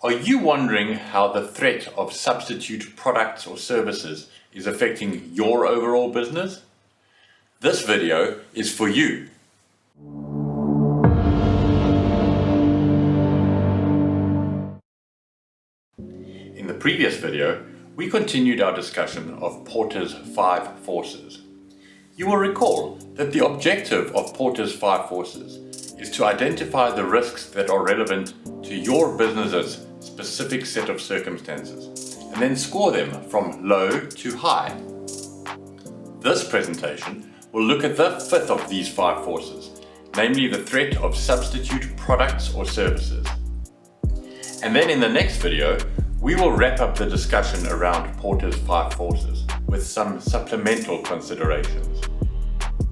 Are you wondering how the threat of substitute products or services is affecting your overall business? This video is for you. In the previous video, we continued our discussion of Porter's 5 forces. You will recall that the objective of Porter's 5 forces is to identify the risks that are relevant to your business's specific set of circumstances and then score them from low to high. This presentation will look at the 5th of these 5 forces, namely the threat of substitute products or services. And then in the next video, we will wrap up the discussion around Porter's 5 forces with some supplemental considerations.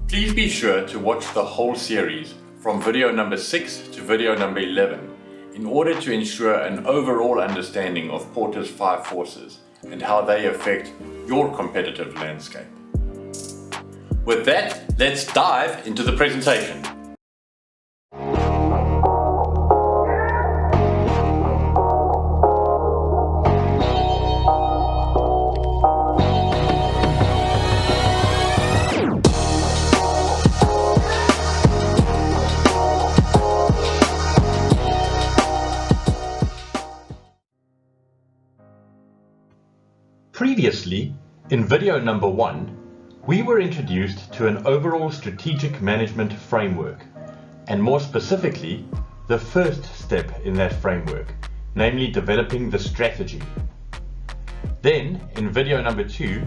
Please be sure to watch the whole series from video number 6 to video number 11 in order to ensure an overall understanding of Porter's 5 forces and how they affect your competitive landscape. With that, let's dive into the presentation. Previously, in video number 1, we were introduced to an overall strategic management framework, and more specifically, the first step in that framework, namely developing the strategy. Then, in video number 2,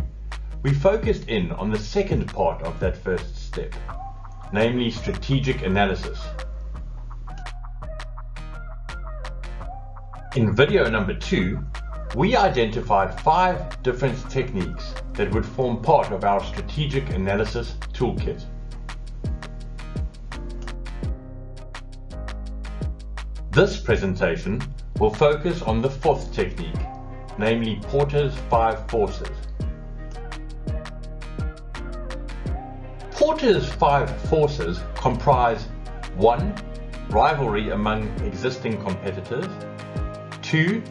we focused in on the second part of that first step, namely strategic analysis. In video number 2, we identified 5 different techniques that would form part of our strategic analysis toolkit. This presentation will focus on the 4th technique, namely Porter's 5 forces. Porter's 5 forces comprise 1. Rivalry among existing competitors, 2.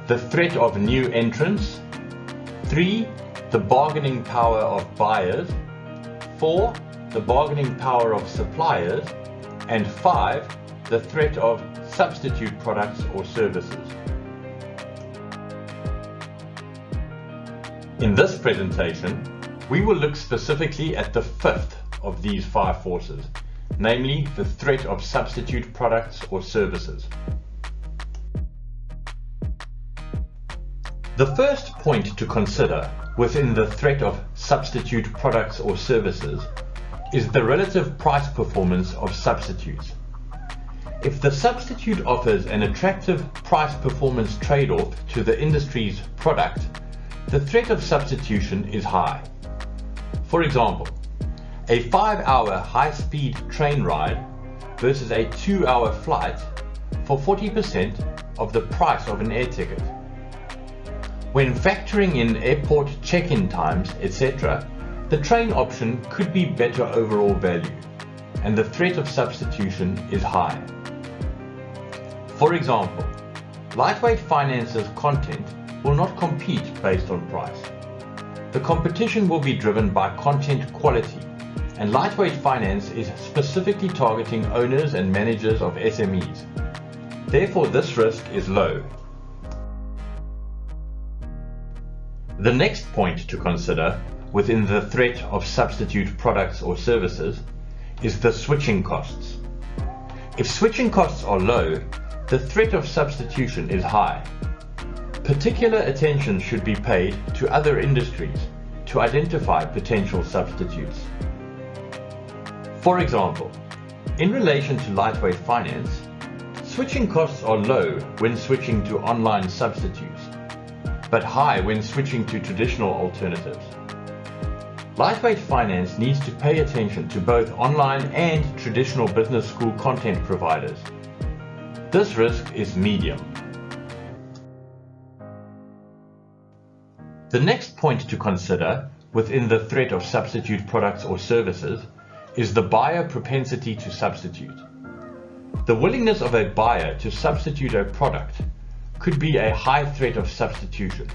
The threat of new entrants, 3. The bargaining power of buyers, 4. The bargaining power of suppliers, and 5. The threat of substitute products or services. In this presentation, we will look specifically at the 5th of these 5 forces, namely the threat of substitute products or services. The first point to consider within the threat of substitute products or services is the relative price performance of substitutes. If the substitute offers an attractive price performance trade-off to the industry's product, the threat of substitution is high. For example, a 5-hour high-speed train ride versus a 2-hour flight for 40% of the price of an air ticket. When factoring in airport check-in times, etc., the train option could be better overall value, and the threat of substitution is high. For example, Lightweight Finance's content will not compete based on price. The competition will be driven by content quality, and Lightweight Finance is specifically targeting owners and managers of SMEs. Therefore, this risk is low. The next point to consider within the threat of substitute products or services is the switching costs. If switching costs are low, the threat of substitution is high. Particular attention should be paid to other industries to identify potential substitutes. For example, in relation to Lightweight Finance, switching costs are low when switching to online substitutes, but high when switching to traditional alternatives. Lightweight Finance needs to pay attention to both online and traditional business school content providers. This risk is medium. The next point to consider within the threat of substitute products or services is the buyer propensity to substitute. The willingness of a buyer to substitute a product could be a high threat of substitution.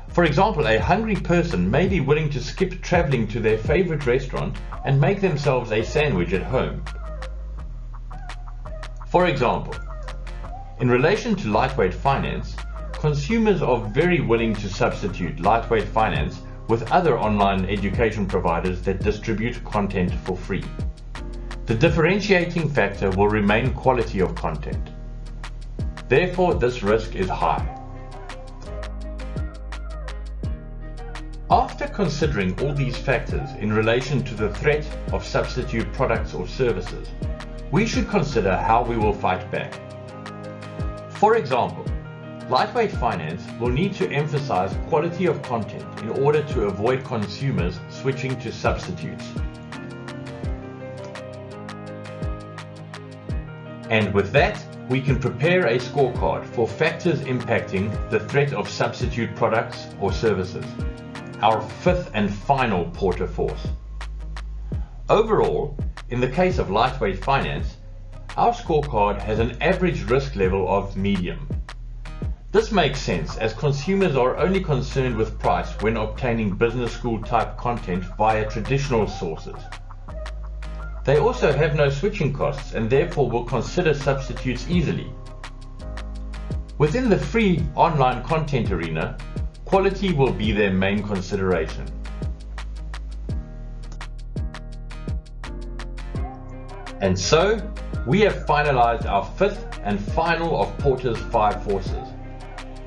For example, a hungry person may be willing to skip traveling to their favorite restaurant and make themselves a sandwich at home. For example, in relation to lightweight finance, consumers are very willing to substitute lightweight finance with other online education providers that distribute content for free. The differentiating factor will remain quality of content. Therefore, this risk is high. After considering all these factors in relation to the threat of substitute products or services, we should consider how we will fight back. For example, lightweight finance will need to emphasize quality of content in order to avoid consumers switching to substitutes. And with that, we can prepare a scorecard for factors impacting the threat of substitute products or services, our fifth and final Porter force. Overall, in the case of lightweight finance, our scorecard has an average risk level of medium. This makes sense as consumers are only concerned with price when obtaining business school type content via traditional sources. They also have no switching costs and therefore will consider substitutes easily. Within the free online content arena, quality will be their main consideration. And so, we have finalized our fifth and final of Porter's 5 forces.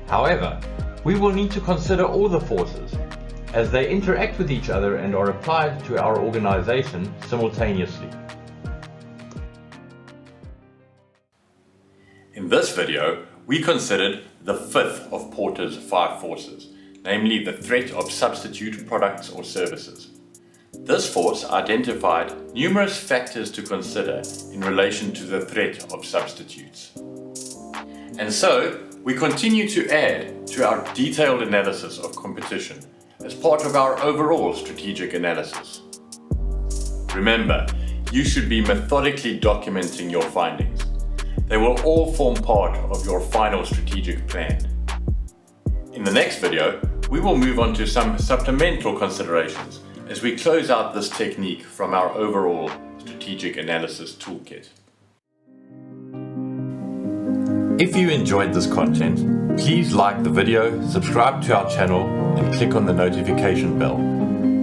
However, we will need to consider all the forces, as they interact with each other and are applied to our organization simultaneously. In this video, we considered the fifth of Porter's 5 forces, namely the threat of substitute products or services. This force identified numerous factors to consider in relation to the threat of substitutes. And so, we continue to add to our detailed analysis of competition as part of our overall strategic analysis. Remember, you should be methodically documenting your findings. They will all form part of your final strategic plan. In the next video, we will move on to some supplemental considerations as we close out this technique from our overall strategic analysis toolkit. If you enjoyed this content, please like the video, subscribe to our channel, and click on the notification bell.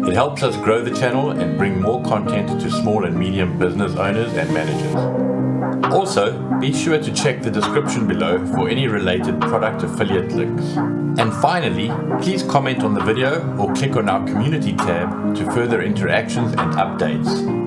It helps us grow the channel and bring more content to small and medium business owners and managers. Also, be sure to check the description below for any related product affiliate links. And finally, please comment on the video or click on our community tab to further interactions and updates.